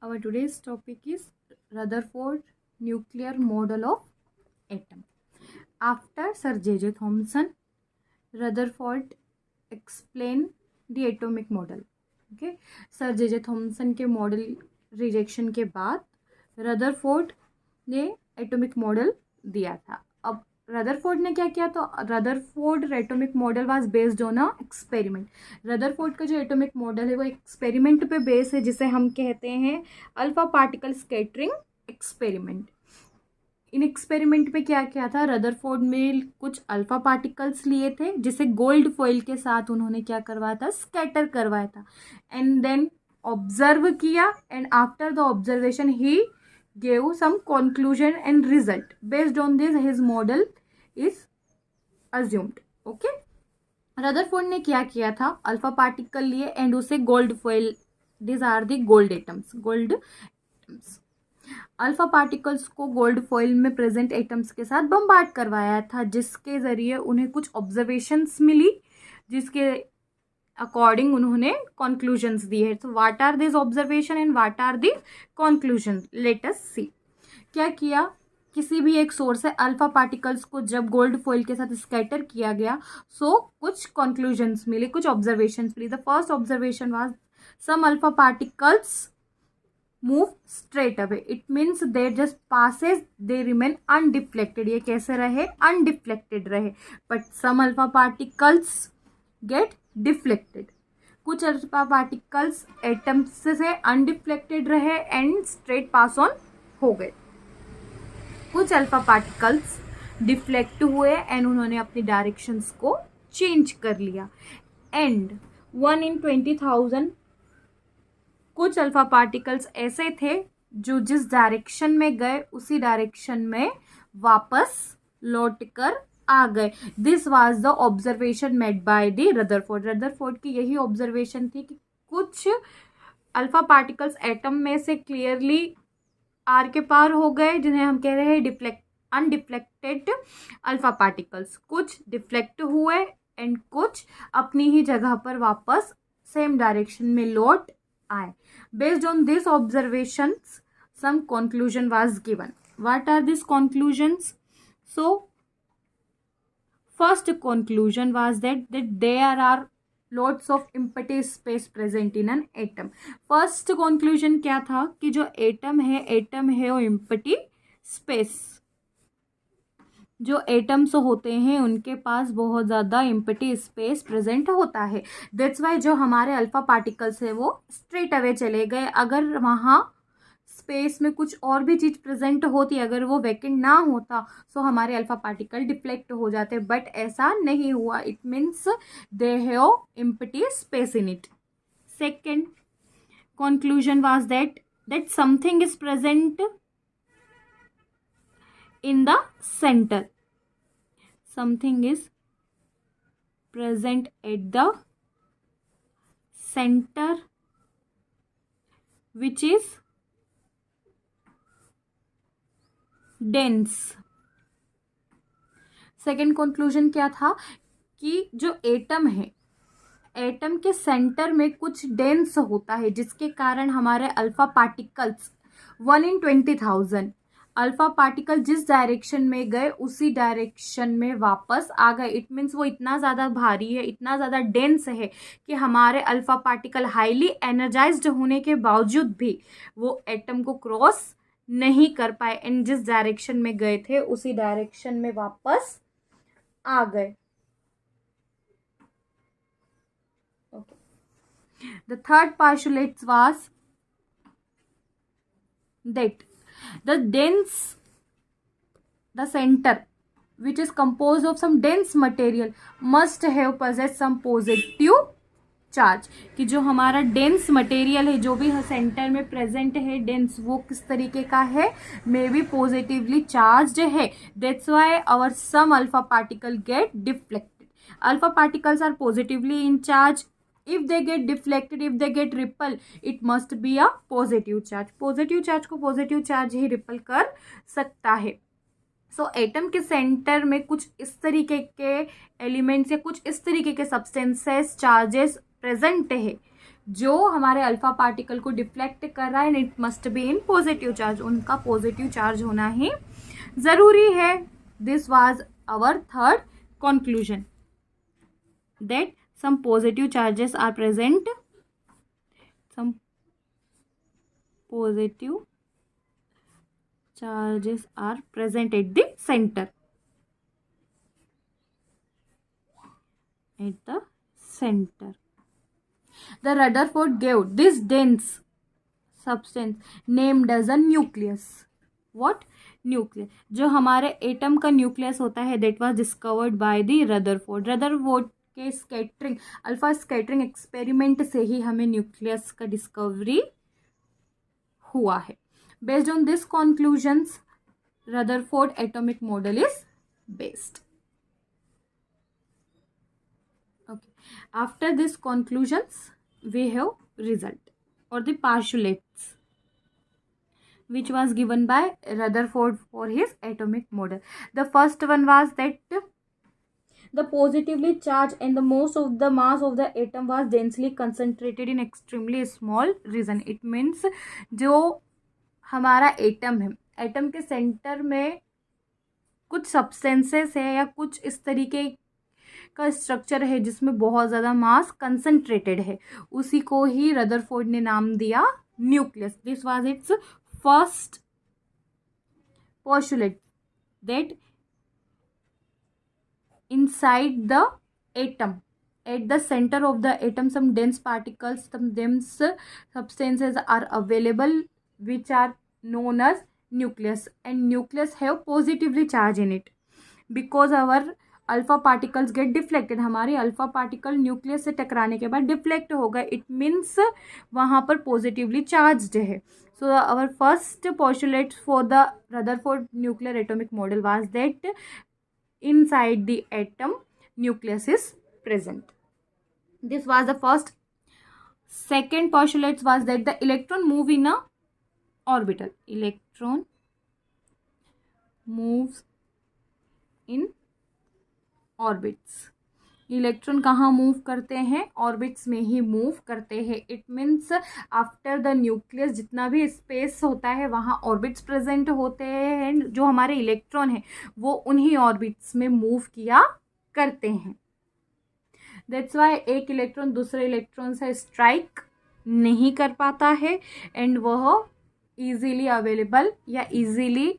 Our today's topic is Rutherford nuclear model of atom. After Sir J.J. Thomson, Rutherford explained the atomic model. Okay, sir J Thomson के model rejection के बाद Rutherford ने atomic model दिया था. अब Rutherford ने क्या किया, तो Rutherford atomic model was based on a experiment. Rutherford का जो एटॉमिक मॉडल है वो एक्सपेरिमेंट पे बेस है, जिसे हम कहते हैं अल्फा पार्टिकल स्कैटरिंग एक्सपेरिमेंट. इन एक्सपेरिमेंट पे क्या किया था, रदरफोर्ड में कुछ अल्फा पार्टिकल्स लिए थे जिसे गोल्ड फॉइल के साथ उन्होंने क्या करवाया था, स्कैटर करवाया था. एंड देन ऑब्जर्व किया, and after the observation he gave some conclusion and result. Based on this his model is assumed. Okay, Rutherford ने क्या किया था, अल्फा पार्टिकल लिए एंड उसे gold foil, this are the gold atoms. Alpha particles को gold foil में present atoms के साथ बम्बार्ड करवाया था, जिसके जरिए उन्हें कुछ ऑब्जर्वेशंस मिली, जिसके अकॉर्डिंग उन्होंने कंक्लूजन्स दिए. तो what are this observation and what are the conclusion, let us see. क्या किया, किसी भी एक सोर्स से अल्फा पार्टिकल्स को जब गोल्ड फॉइल के साथ स्कैटर किया गया, सो कुछ कंक्लूजन्स मिले, कुछ ऑब्जर्वेशंस मिली. The first observation was some alpha particles move straight away. It means they just passes, they remain undeflected. ये कैसे रहे, undeflected रहे. But some alpha particles get deflected. कुछ अल्फा पार्टिकल्स एटम्स से अनडिफ्लेक्टेड रहे एंड स्ट्रेट पास ऑन हो गए. कुछ अल्फा पार्टिकल्स डिफ्लेक्ट हुए एंड उन्होंने अपनी डायरेक्शंस को चेंज कर लिया. एंड 1 in 20,000 कुछ अल्फा पार्टिकल्स ऐसे थे जो जिस डायरेक्शन में गए उसी डायरेक्शन में वापस लौट कर आ गए. This was the observation made by the Rutherford. Rutherford की यही ऑब्जर्वेशन थी कि कुछ अल्फा पार्टिकल्स एटम में से क्लियरली आर के पार हो गए, जिन्हें हम कह रहे हैं अनडिफ्लेक्टेड अल्फा पार्टिकल्स. कुछ डिफ्लेक्ट हुए एंड कुछ अपनी ही जगह पर वापस सेम डायरेक्शन में लौट आए. Based on these observations, some conclusion was given. What are these conclusions? So, first conclusion was that there are lots of empty space present in an atom. First conclusion क्या था कि जो atom है वो empty space. जो atoms होते हैं उनके पास बहुत ज़्यादा एम्प्टी स्पेस प्रेजेंट होता है. दैट्स वाई जो हमारे अल्फा पार्टिकल्स है वो स्ट्रेट अवे चले गए. अगर वहाँ स्पेस में कुछ और भी चीज़ प्रेजेंट होती, अगर वो वैकेंट ना होता, सो हमारे अल्फा पार्टिकल डिफ्लेक्ट हो जाते. बट ऐसा नहीं हुआ. It means they have empty space in it. Second conclusion was that something is present in the center. Something is present at the center which is dense. Second conclusion क्या था कि जो atom है, atom के centre में कुछ dense होता है, जिसके कारण हमारे alpha particles 1 in 20,000 alpha particle जिस डायरेक्शन में गए उसी डायरेक्शन में वापस आ गए. इट मीन्स वो इतना ज़्यादा भारी है, इतना ज़्यादा डेंस है कि हमारे अल्फा पार्टिकल हाईली एनर्जाइज्ड होने के बावजूद भी वो एटम को क्रॉस नहीं कर पाए एंड जिस डायरेक्शन में गए थे उसी डायरेक्शन में वापस आ गए. The third postulate was that the center which is composed of some dense material must have possessed some positive charge. कि जो हमारा डेंस मटेरियल है, जो भी सेंटर में प्रेजेंट है डेंस, वो किस तरीके का है, मे बी पॉजिटिवली चार्ज्ड है. That's why our some alpha particle get deflected. Alpha particles are positively in charge. If they get deflected, if they get repel, it must be a positive charge. Positive charge को positive charge ही ripple कर सकता है. सो atom के centre में कुछ इस तरीके के एलिमेंट्स या कुछ इस तरीके के सब्सटेंसेस चार्जेस प्रेजेंट है जो हमारे अल्फा पार्टिकल को डिफ्लेक्ट कर रहा है, and it must be in positive charge, उनका पॉजिटिव चार्ज होना ही जरूरी है. This was our third conclusion, that some positive charges are present, some positive charges are present at the center, at the center. The Rutherford gave this dense substance named as a nucleus. What? Nucleus. जो हमारे atom का nucleus होता है, that was discovered by the Rutherford. Rutherford के scattering, alpha scattering experiment से ही हमें nucleus का discovery हुआ है. Based on this conclusions, Rutherford atomic model is based. Okay. After this conclusions, we have result or the postulates which was given by Rutherford for his atomic model. The first one was that the positively charged and the most of the mass of the atom was densely concentrated in extremely small region. It means जो हमारा atom है, atom के centre में कुछ substances है या कुछ इस तरीके का स्ट्रक्चर है जिसमें बहुत ज़्यादा मास कंसंट्रेटेड है, उसी को ही रदरफोर्ड ने नाम दिया nucleus. This was it's first postulate, that inside the atom, at the center of the atom, some dense particles, some dense substances are available which are known as nucleus, and nucleus have positively charge in it. Because our alpha particles get deflected, हमारे alpha particle nucleus से टकराने के बाद deflect हो गए, it means वहाँ पर positively charged है. So our first postulate for the Rutherford nuclear atomic model was that inside the atom nucleus is present. This was the first. Second postulate was that the electron move in a orbital. Electron moves in orbits. Electron कहाँ move करते हैं? Orbits में ही move करते हैं. It means after the nucleus जितना भी space होता है वहाँ ऑर्बिट्स प्रेजेंट होते हैं, जो हमारे इलेक्ट्रॉन हैं वो उन्हीं ऑर्बिट्स में मूव किया करते हैं. दैट्स वाई एक इलेक्ट्रॉन दूसरे इलेक्ट्रॉन से स्ट्राइक नहीं कर पाता है, एंड वह इजीली अवेलेबल या इजीली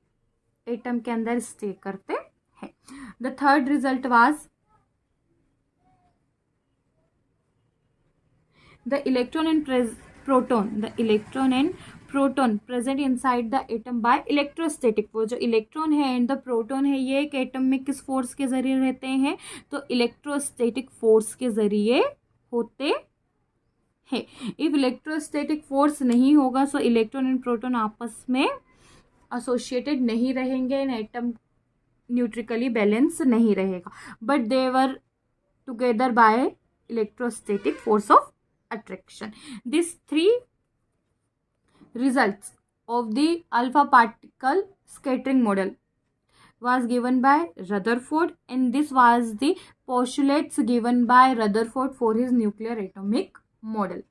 एटम के अंदर स्टे करते हैं. The third result was the electron and proton. The electron and proton present inside the atom by electrostatic force. जो इलेक्ट्रॉन है एंड द प्रोटॉन है, ये एक एटम में किस फोर्स के जरिए रहते हैं? तो इलेक्ट्रोस्टैटिक फोर्स के जरिए होते हैं. इफ इलेक्ट्रोस्टैटिक फोर्स नहीं होगा सो इलेक्ट्रॉन एंड प्रोटॉन आपस में एसोसिएटेड नहीं रहेंगे एंड एटम न्यूट्रिकली बैलेंस नहीं रहेगा, but they were together by electrostatic force of attraction. This three results of the alpha particle scattering model was given by Rutherford, and this was the postulates given by Rutherford for his nuclear atomic model.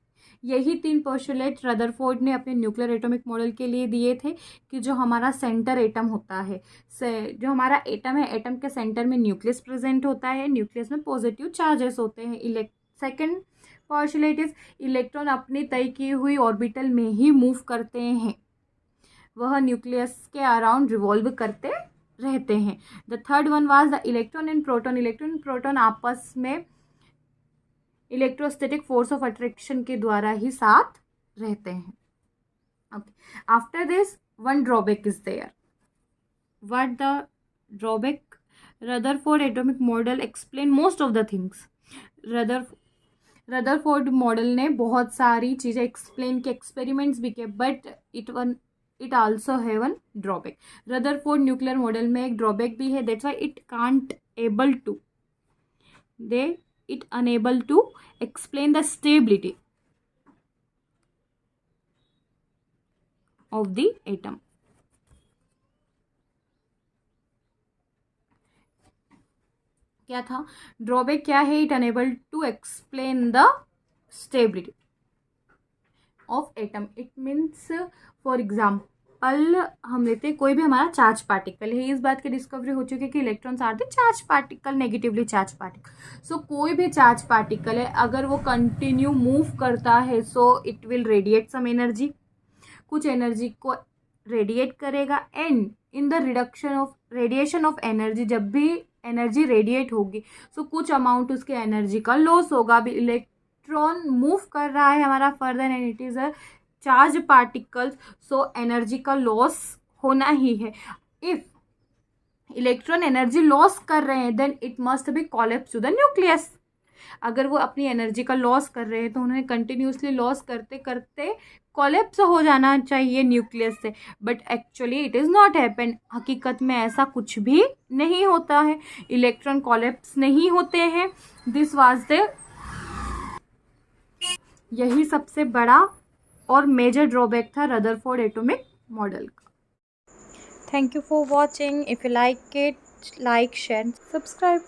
यही तीन postulate Rutherford ने अपने nuclear atomic model के लिए दिए थे कि जो हमारा सेंटर एटम होता है, जो हमारा एटम है, एटम के सेंटर में न्यूक्लियस प्रेजेंट होता है, न्यूक्लियस में पॉजिटिव चार्जेस होते हैं. सेकेंड पोस्टुलेट इज इलेक्ट्रॉन अपनी तय की हुई ऑर्बिटल में ही मूव करते हैं, वह न्यूक्लियस के अराउंड रिवॉल्व करते रहते हैं. The third one was the electron and proton. Electron and proton आपस में इलेक्ट्रोस्टैटिक फोर्स ऑफ अट्रैक्शन के द्वारा ही साथ रहते हैं. After this one drawback is there. What the drawback? Rutherford atomic model explain most of the things. Rutherford model ने बहुत सारी चीज़ें एक्सप्लेन की, एक्सपेरिमेंट्स भी किए, but it also have one drawback. Rutherford nuclear model में एक ड्रॉबैक भी है, that's why it can't able to it unable to explain the stability of the atom. क्या था ड्रॉबैक? क्या है? It unable to explain the stability. Of atom. It means for example हम लेते हैं कोई भी हमारा चार्ज पार्टिकल है, इस बात की डिस्कवरी हो चुकी है कि electrons are the charge particle, negatively charge particle. So कोई भी चार्ज पार्टिकल है अगर वो कंटिन्यू मूव करता है so it will radiate some energy, कुछ एनर्जी को रेडिएट करेगा। And in the radiation of energy, जब भी एनर्जी रेडिएट होगी सो कुछ अमाउंट उसके एनर्जी का लॉस होगा। अभी इलेक्ट्रॉन मूव कर रहा है हमारा further and it is a charge particles, so energy का लॉस होना ही है। इफ इलेक्ट्रॉन एनर्जी लॉस कर रहे हैं then it must be collapse to the nucleus. अगर वो अपनी एनर्जी का लॉस कर रहे हैं तो उन्हें कंटिन्यूसली लॉस करते करते कोलैप्स हो जाना चाहिए न्यूक्लियस से, but actually it is not happen. हकीकत में ऐसा कुछ भी नहीं होता है, इलेक्ट्रॉन कोलैप्स नहीं होते हैं। दिस वाज द, यही सबसे बड़ा और मेजर ड्रॉबैक था रदरफोर्ड एटॉमिक मॉडल का। Thank you for watching. If you like it, like, share, subscribe.